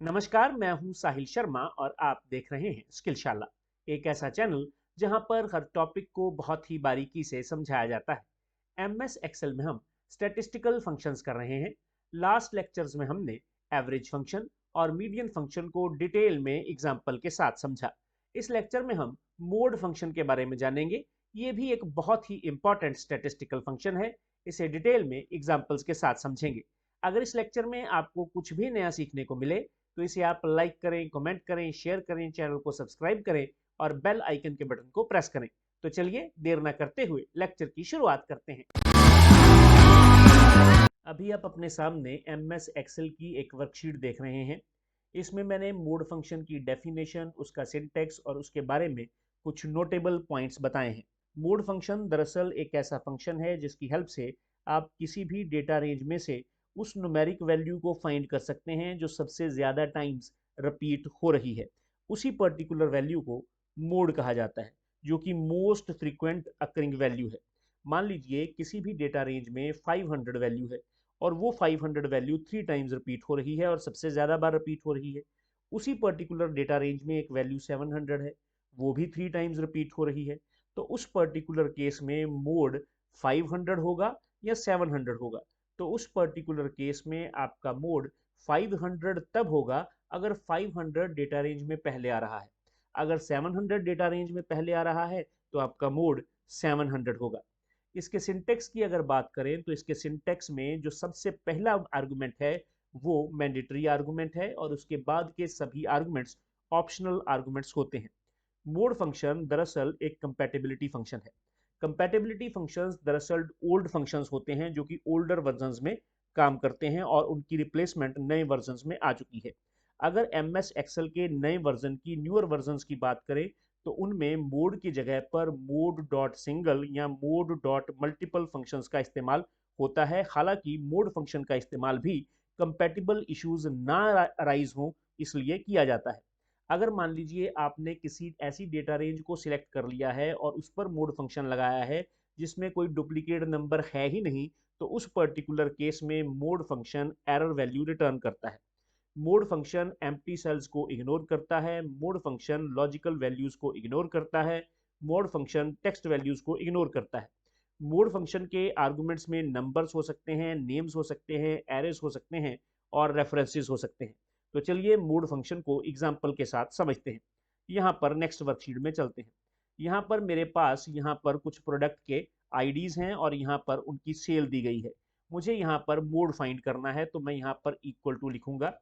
नमस्कार, मैं हूं साहिल शर्मा और आप देख रहे हैं स्किलशाला, एक ऐसा चैनल जहां पर हर टॉपिक को बहुत ही बारीकी से समझाया जाता है। एमएस एक्सेल में हम स्टैटिस्टिकल फंक्शंस कर रहे हैं। लास्ट लेक्चर्स में हमने एवरेज फंक्शन और मीडियन फंक्शन को डिटेल में एग्जाम्पल के साथ समझा। इस लेक्चर में हम मोड फंक्शन के बारे में जानेंगे। ये भी एक बहुत ही इंपॉर्टेंट स्टैटिस्टिकल फंक्शन है। इसे डिटेल में एग्जाम्पल्स के साथ समझेंगे। अगर इस लेक्चर में आपको कुछ भी नया सीखने को मिले तो इसे आप लाइक करें, कमेंट करें, शेयर करें, चैनल को सब्सक्राइब करें और बेल आइकन के बटन को प्रेस करें। तो चलिए देर न करते हुए लेक्चर की शुरुआत करते हैं। अभी आप अपने सामने एमएस एक्सेल की एक वर्कशीट देख रहे हैं। इसमें मैंने मोड फंक्शन की डेफिनेशन, उसका सिंटैक्स और उसके बारे में कुछ नोटेबल पॉइंट्स बताए हैं। मोड फंक्शन दरअसल एक ऐसा फंक्शन है जिसकी हेल्प से आप किसी भी डेटा रेंज में से उस न्यूमेरिक वैल्यू को फाइंड कर सकते हैं जो सबसे ज़्यादा टाइम्स रिपीट हो रही है। उसी पर्टिकुलर वैल्यू को मोड कहा जाता है, जो कि मोस्ट फ्रीक्वेंट अकरिंग वैल्यू है। मान लीजिए किसी भी डेटा रेंज में 500 वैल्यू है और वो 500 वैल्यू 3 टाइम्स रिपीट हो रही है और सबसे ज़्यादा बार रिपीट हो रही है। उसी पर्टिकुलर डेटा रेंज में एक वैल्यू 700 है, वो भी 3 टाइम्स रिपीट हो रही है। तो उस पर्टिकुलर केस में मोड 500 होगा या 700 होगा। तो उस पर्टिकुलर केस में आपका मोड 500 तब होगा अगर 500 डेटा रेंज में पहले आ रहा है। अगर 700 डेटा रेंज में पहले आ रहा है तो आपका मोड 700 होगा। इसके सिंटेक्स की अगर बात करें तो इसके सिंटेक्स में जो सबसे पहला आर्गुमेंट है वो मैंडेटरी आर्गुमेंट है और उसके बाद के सभी आर्गुमेंट्स ऑप्शनल आर्गुमेंट्स होते हैं। मोड फंक्शन दरअसल एक कंपैटिबिलिटी फंक्शन है। कंपैटिबिलिटी फंक्शंस दरअसल ओल्ड फंक्शंस होते हैं जो कि ओल्डर वर्जन्स में काम करते हैं और उनकी रिप्लेसमेंट नए वर्जन्स में आ चुकी है। अगर एम एस एक्सेल के नए वर्जन की न्यूअर वर्जन्स की बात करें तो उनमें मोड की जगह पर मोड डॉट सिंगल या मोड डॉट मल्टीपल फंक्शंस का इस्तेमाल होता है। हालांकि मोड फंक्शन का इस्तेमाल भी कंपैटिबल इश्यूज ना राइज हो इसलिए किया जाता है। अगर मान लीजिए आपने किसी ऐसी डेटा रेंज को सिलेक्ट कर लिया है और उस पर मोड फंक्शन लगाया है जिसमें कोई डुप्लीकेट नंबर है ही नहीं, तो उस पर्टिकुलर केस में mode function error value return करता है। मोड फंक्शन एम्प्टी सेल्स को इग्नोर करता है, मोड फंक्शन लॉजिकल वैल्यूज को इग्नोर करता है, मोड फंक्शन टेक्स्ट वैल्यूज को इग्नोर करता है। मोड फंक्शन के आर्गुमेंट्स में नंबर्स हो सकते हैं, नेम्स हो सकते हैं, एरेज हो सकते हैं और रेफरेंसेस हो सकते हैं। तो चलिए मोड फंक्शन को एग्जाम्पल के साथ समझते हैं। यहाँ पर नेक्स्ट वर्कशीट में चलते हैं। यहाँ पर मेरे पास यहाँ पर कुछ प्रोडक्ट के आईडीज हैं और यहाँ पर उनकी सेल दी गई है। मुझे यहाँ पर मोड फाइंड करना है तो मैं यहाँ पर इक्वल टू लिखूंगा,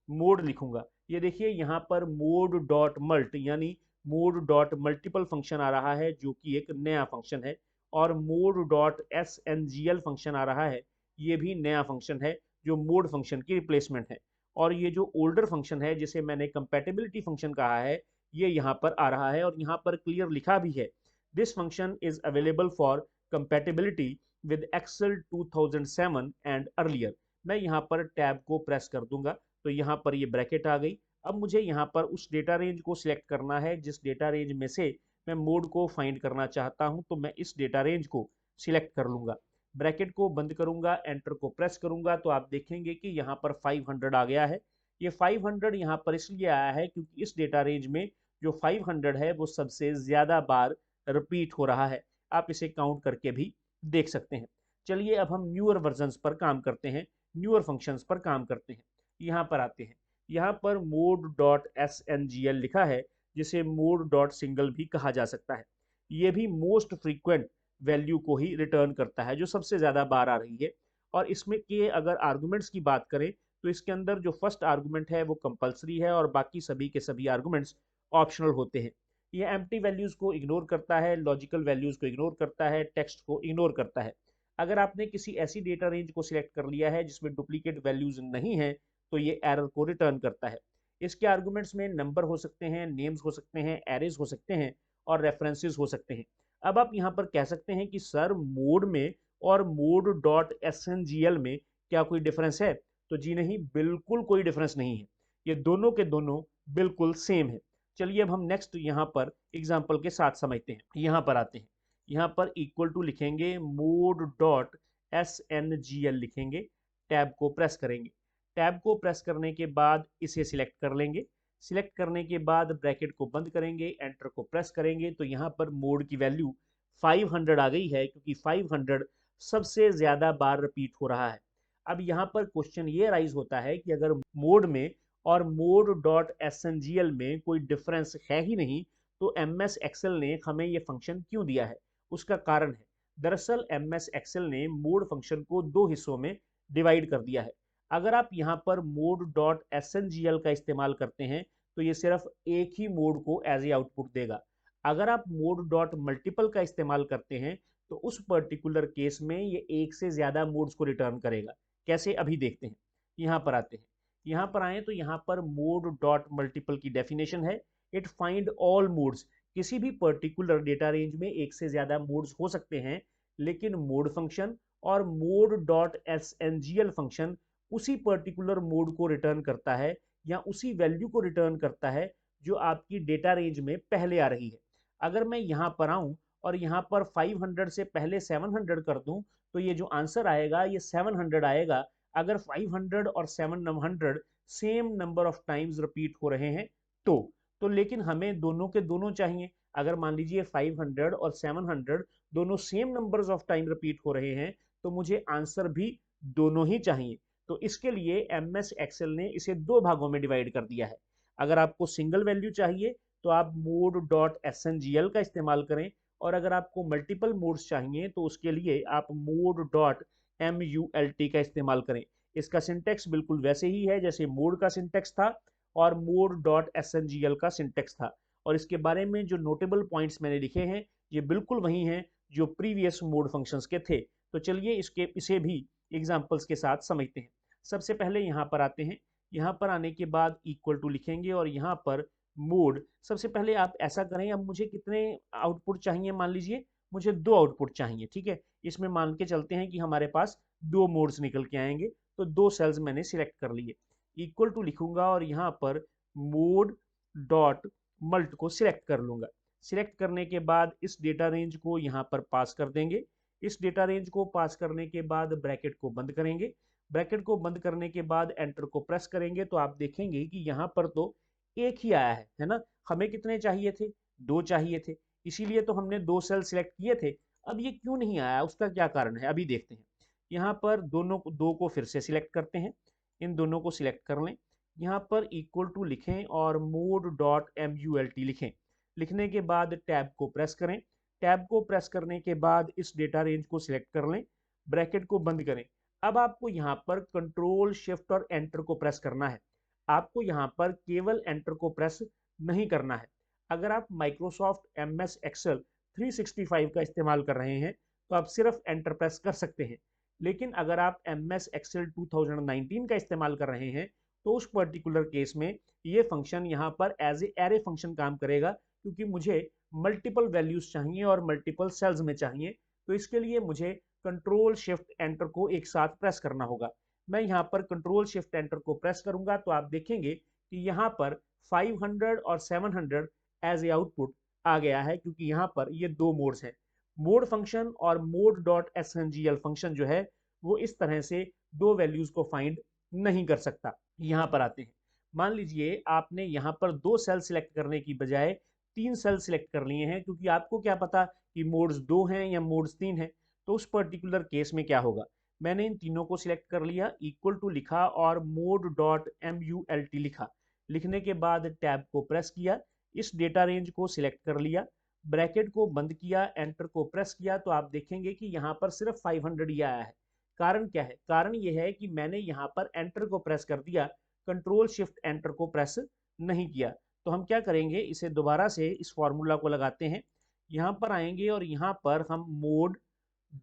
मोड लिखूंगा। ये देखिए यहाँ पर मोड डॉट मल्ट यानी मोड डॉट मल्टीपल फंक्शन आ रहा है जो कि एक नया फंक्शन है, और mode dot S N G L function आ रहा है, ये भी नया फंक्शन है जो मोड फंक्शन की रिप्लेसमेंट है। और ये जो ओल्डर फंक्शन है जिसे मैंने कंपैटिबिलिटी फंक्शन कहा है, ये यहाँ पर आ रहा है और यहाँ पर क्लियर लिखा भी है, this function is available for compatibility with Excel 2007 and earlier. मैं यहाँ पर टैब को प्रेस कर दूंगा तो यहाँ पर ये ब्रैकेट आ गई। अब मुझे यहाँ पर उस डेटा रेंज को सिलेक्ट करना है जिस डेटा रेंज में से मैं मोड को फाइंड करना चाहता हूँ, तो मैं इस डेटा रेंज को सिलेक्ट कर लूंगा। ब्रैकेट को बंद करूंगा, एंटर को प्रेस करूंगा तो आप देखेंगे कि यहाँ पर 500 आ गया है। ये 500 यहाँ पर इसलिए आया है क्योंकि इस डेटा रेंज में जो 500 है वो सबसे ज्यादा बार रिपीट हो रहा है। आप इसे काउंट करके भी देख सकते हैं। चलिए अब हम न्यूअर वर्जन्स पर काम करते हैं, न्यूअर फंक्शंस पर काम करते हैं। यहाँ पर आते हैं। यहाँ पर mode dot S N G L लिखा है जिसे मोड डॉट सिंगल भी कहा जा सकता है। ये भी मोस्ट फ्रीक्वेंट वैल्यू को ही रिटर्न करता है जो सबसे ज़्यादा बार आ रही है। और इसमें के अगर आर्गुमेंट्स की बात करें तो इसके अंदर जो फर्स्ट आर्गुमेंट है वो कंपलसरी है और बाकी सभी के सभी आर्गुमेंट्स ऑप्शनल होते हैं। ये एम्प्टी वैल्यूज को इग्नोर करता है, लॉजिकल वैल्यूज को इग्नोर करता है, टेक्स्ट को इग्नोर करता है। अगर आपने किसी ऐसी डेटा रेंज को सिलेक्ट कर लिया है जिसमें डुप्लीकेट वैल्यूज नहीं है तो ये एरर को रिटर्न करता है। इसके आर्गुमेंट्स में नंबर हो सकते हैं, नेम्स हो सकते हैं, एरेज हो सकते हैं और रेफरेंसेस हो सकते हैं। अब आप यहाँ पर कह सकते हैं कि सर मोड में और mode dot S N G L में क्या कोई डिफरेंस है? तो जी नहीं, बिल्कुल कोई डिफरेंस नहीं है। ये दोनों के दोनों बिल्कुल सेम है। चलिए अब हम नेक्स्ट यहाँ पर एग्जाम्पल के साथ समझते हैं। यहाँ पर आते हैं। यहाँ पर इक्वल टू लिखेंगे, mode dot S N G L लिखेंगे, टैब को प्रेस करेंगे। टैब को प्रेस करने के बाद इसे सिलेक्ट कर लेंगे। सिलेक्ट करने के बाद ब्रैकेट को बंद करेंगे, एंटर को प्रेस करेंगे तो यहाँ पर मोड की वैल्यू 500 आ गई है, क्योंकि 500 सबसे ज़्यादा बार रिपीट हो रहा है। अब यहाँ पर क्वेश्चन ये राइज होता है कि अगर मोड में और मोड डॉट एसएनजीएल में कोई डिफरेंस है ही नहीं, तो एम एस एक्सेल ने हमें ये फंक्शन क्यों दिया है? उसका कारण है, दरअसल एम एस एक्सेल ने मोड फंक्शन को दो हिस्सों में डिवाइड कर दिया है। अगर आप यहाँ पर मोड डॉट एसएनजीएल का इस्तेमाल करते हैं तो ये सिर्फ एक ही मोड को एज ए आउटपुट देगा। अगर आप मोड डॉट मल्टीपल का इस्तेमाल करते हैं तो उस पर्टिकुलर केस में ये एक से ज़्यादा मोड्स को रिटर्न करेगा। कैसे, अभी देखते हैं। यहाँ पर आते हैं, यहाँ पर आए तो यहाँ पर मोड डॉट मल्टीपल की डेफिनेशन है, इट फाइंड ऑल मोड्स। किसी भी पर्टिकुलर डेटा रेंज में एक से ज़्यादा मोड्स हो सकते हैं, लेकिन मोड फंक्शन और मोड डॉट एसएनजीएल फंक्शन उसी पर्टिकुलर मोड को रिटर्न करता है या उसी वैल्यू को रिटर्न करता है जो आपकी डेटा रेंज में पहले आ रही है। अगर मैं यहाँ पर आऊँ और यहाँ पर 500 से पहले 700 कर दूं तो ये जो आंसर आएगा ये 700 आएगा, अगर 500 और 700 same number of times repeat हो रहे हैं तो लेकिन हमें दोनों के दोनों चाहिए। अगर मान लीजिए 500 और 700 दोनों same numbers of time repeat हो रहे हैं तो मुझे आंसर भी दोनों ही चाहिए। तो इसके लिए एम एस एक्सेल ने इसे दो भागों में डिवाइड कर दिया है। अगर आपको सिंगल वैल्यू चाहिए तो आप मोड डॉट एसएनजीएल का इस्तेमाल करें, और अगर आपको मल्टीपल मोड्स चाहिए तो उसके लिए आप मोड डॉट MULT का इस्तेमाल करें। इसका सिंटेक्स बिल्कुल वैसे ही है जैसे मोड का सिंटेक्स था और मोड डॉट एसएनजीएल का सिंटेक्स था, और इसके बारे में जो नोटेबल पॉइंट्स मैंने लिखे हैं ये बिल्कुल वही हैं जो प्रीवियस मोड फंक्शंस के थे। तो चलिए इसे भी एग्जांपल्स के साथ समझते हैं। सबसे पहले यहाँ पर आते हैं, यहाँ पर आने के बाद इक्वल टू लिखेंगे और यहाँ पर मोड। सबसे पहले आप ऐसा करें, अब मुझे कितने आउटपुट चाहिए? मान लीजिए मुझे दो आउटपुट चाहिए, ठीक है। इसमें मान के चलते हैं कि हमारे पास दो मोड्स निकल के आएंगे, तो दो सेल्स मैंने सिलेक्ट कर लिए। इक्वल टू लिखूंगा और यहाँ पर मोड डॉट मल्ट को सिलेक्ट कर लूंगा। सिलेक्ट करने के बाद इस डेटा रेंज को यहाँ पर पास कर देंगे। इस डेटा रेंज को पास करने के बाद ब्रैकेट को बंद करेंगे। ब्रैकेट को बंद करने के बाद एंटर को प्रेस करेंगे तो आप देखेंगे कि यहाँ पर तो एक ही आया है ना। हमें कितने चाहिए थे? दो चाहिए थे, इसीलिए तो हमने दो सेल सिलेक्ट किए थे। अब ये क्यों नहीं आया, उसका क्या कारण है, अभी देखते हैं। यहाँ पर दो को फिर से सिलेक्ट करते हैं, इन दोनों को सिलेक्ट कर लें। यहाँ पर इक्वल टू लिखें और मोड डॉट MULT लिखें। लिखने के बाद टैब को प्रेस करें। टैब को प्रेस करने के बाद इस डेटा रेंज को सिलेक्ट कर लें, ब्रैकेट को बंद करें। अब आपको यहाँ पर कंट्रोल शिफ्ट और एंटर को प्रेस करना है। आपको यहाँ पर केवल एंटर को प्रेस नहीं करना है। अगर आप माइक्रोसॉफ्ट MS एक्सेल 365 का इस्तेमाल कर रहे हैं तो आप सिर्फ एंटर प्रेस कर सकते हैं, लेकिन अगर आप MS एक्सेल 2019 का इस्तेमाल कर रहे हैं तो उस पर्टिकुलर केस में ये फंक्शन यहाँ पर एज ए एरे फंक्शन काम करेगा, क्योंकि मुझे मल्टीपल वैल्यूज चाहिए और मल्टीपल सेल्स में चाहिए। तो इसके लिए मुझे कंट्रोल शिफ्ट एंटर को एक साथ प्रेस करना होगा। मैं यहाँ पर कंट्रोल शिफ्ट एंटर को प्रेस करूंगा तो आप देखेंगे कि यहाँ पर 500 और 700 एज ए आउटपुट आ गया है, क्योंकि यहाँ पर ये दो मोड्स हैं। मोड फंक्शन और मोड डॉट एसएनजीएल फंक्शन जो है वो इस तरह से दो वैल्यूज को फाइंड नहीं कर सकता। यहाँ पर आते हैं, मान लीजिए आपने यहाँ पर दो सेल सिलेक्ट करने की बजाय तीन सेल सिलेक्ट कर लिए हैं, क्योंकि आपको क्या पता कि मोड्स दो हैं या मोड्स तीन हैं। तो उस पर्टिकुलर केस में क्या होगा, मैंने इन तीनों को सिलेक्ट कर लिया, इक्वल टू लिखा और मोड डॉट MULT लिखा। लिखने के बाद टैब को प्रेस किया, इस डेटा रेंज को सिलेक्ट कर लिया, ब्रैकेट को बंद किया, एंटर को प्रेस किया तो आप देखेंगे कि यहाँ पर सिर्फ 500 ही आया है। कारण क्या है? कारण ये है कि मैंने यहाँ पर एंटर को प्रेस कर दिया, कंट्रोल शिफ्ट एंटर को प्रेस नहीं किया। तो हम क्या करेंगे, इसे दोबारा से इस फॉर्मूला को लगाते हैं। यहाँ पर आएंगे और यहाँ पर हम मोड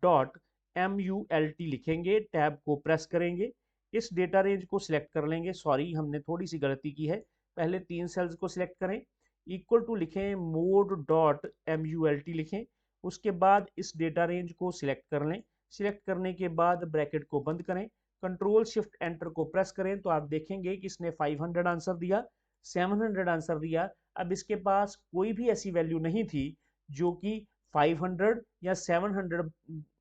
डॉट MULT लिखेंगे, टैब को प्रेस करेंगे, इस डेटा रेंज को सिलेक्ट कर लेंगे। सॉरी, हमने थोड़ी सी गलती की है, पहले तीन सेल्स को सिलेक्ट करें, इक्वल टू लिखें, मोड डॉट MULT लिखें, उसके बाद इस डेटा रेंज को सिलेक्ट कर लें। सिलेक्ट करने के बाद ब्रैकेट को बंद करें, कंट्रोल शिफ्ट एंटर को प्रेस करें तो आप देखेंगे कि इसने 500 आंसर दिया, 700 आंसर दिया। अब इसके पास कोई भी ऐसी वैल्यू नहीं थी जो कि 500 या 700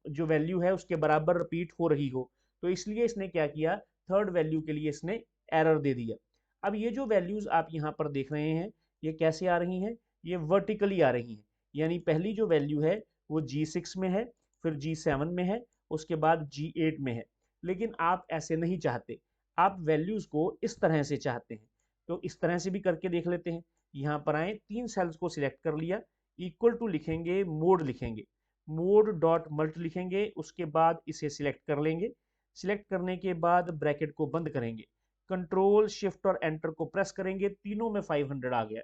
जो वैल्यू है उसके बराबर रिपीट हो रही हो। तो इसलिए इसने क्या किया, थर्ड वैल्यू के लिए इसने एरर दे दिया। अब ये जो वैल्यूज आप यहाँ पर देख रहे हैं ये कैसे आ रही हैं, ये वर्टिकली आ रही हैं। यानी पहली जो वैल्यू है वो G6 में है, फिर G7 में है, उसके बाद G8 में है। लेकिन आप ऐसे नहीं चाहते, आप वैल्यूज को इस तरह से चाहते हैं। तो इस तरह से भी करके देख लेते हैं। यहाँ पर आए, तीन सेल्स को सिलेक्ट कर लिया, इक्वल टू लिखेंगे, मोड लिखेंगे, मोड डॉट मल्ट लिखेंगे, उसके बाद इसे सिलेक्ट कर लेंगे। सिलेक्ट करने के बाद ब्रैकेट को बंद करेंगे, कंट्रोल शिफ्ट और एंटर को प्रेस करेंगे, तीनों में 500 आ गया।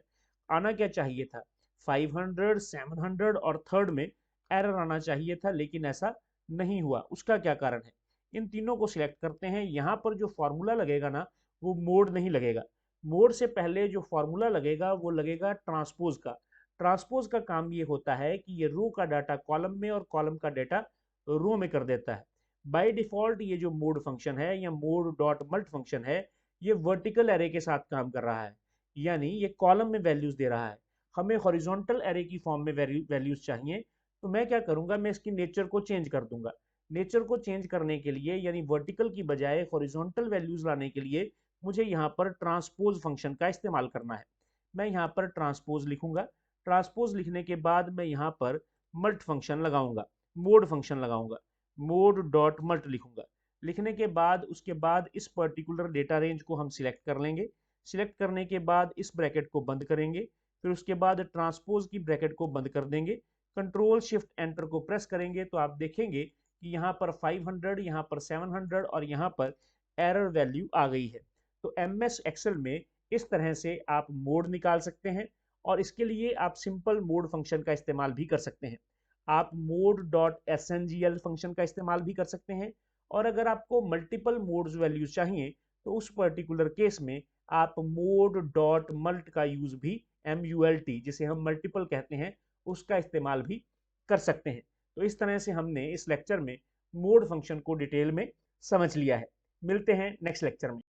आना क्या चाहिए था, 500, 700 और थर्ड में एरर आना चाहिए था, लेकिन ऐसा नहीं हुआ। उसका क्या कारण है, इन तीनों को सिलेक्ट करते हैं। यहाँ पर जो फॉर्मूला लगेगा ना, वो मोड नहीं लगेगा। मोड से पहले जो फॉर्मूला लगेगा वो लगेगा ट्रांसपोज का। ट्रांसपोज का काम ये होता है कि ये रो का डाटा कॉलम में और कॉलम का डाटा रो में कर देता है। बाय डिफॉल्ट ये जो मोड फंक्शन है या मोड डॉट मल्ट फंक्शन है, ये वर्टिकल एरे के साथ काम कर रहा है, यानी ये कॉलम में वैल्यूज दे रहा है। हमें हॉरिजॉन्टल एरे की फॉर्म में वैल्यूज चाहिए, तो मैं क्या करूंगा, मैं इसकी नेचर को चेंज कर दूंगा। नेचर को चेंज करने के लिए, यानी वर्टिकल की बजाय हॉरिजॉन्टल वैल्यूज लाने के लिए, मुझे यहाँ पर ट्रांसपोज फंक्शन का इस्तेमाल करना है। मैं यहाँ पर ट्रांसपोज लिखूंगा। ट्रांसपोज लिखने के बाद मैं यहाँ पर मल्ट फंक्शन लगाऊंगा, मोड फंक्शन लगाऊंगा, मोड डॉट मल्ट लिखूंगा। लिखने के बाद उसके बाद इस पर्टिकुलर डेटा रेंज को हम सिलेक्ट कर लेंगे। सिलेक्ट करने के बाद इस ब्रैकेट को बंद करेंगे, फिर उसके बाद ट्रांसपोज की ब्रैकेट को बंद कर देंगे, कंट्रोल शिफ्ट एंटर को प्रेस करेंगे, तो आप देखेंगे कि यहाँ पर 500, यहाँ पर 700 और यहाँ पर एरर वैल्यू आ गई है। तो MS एक्सेल में इस तरह से आप मोड निकाल सकते हैं, और इसके लिए आप सिंपल मोड फंक्शन का इस्तेमाल भी कर सकते हैं। आप मोड डॉट SNGL फंक्शन का इस्तेमाल भी कर सकते हैं, और अगर आपको मल्टीपल मोड्स वैल्यूज चाहिए तो उस पर्टिकुलर केस में आप मोड डॉट मल्ट का यूज भी, MULT जिसे हम मल्टीपल कहते हैं, उसका इस्तेमाल भी कर सकते हैं। तो इस तरह से हमने इस लेक्चर में मोड फंक्शन को डिटेल में समझ लिया है। मिलते हैं नेक्स्ट लेक्चर में।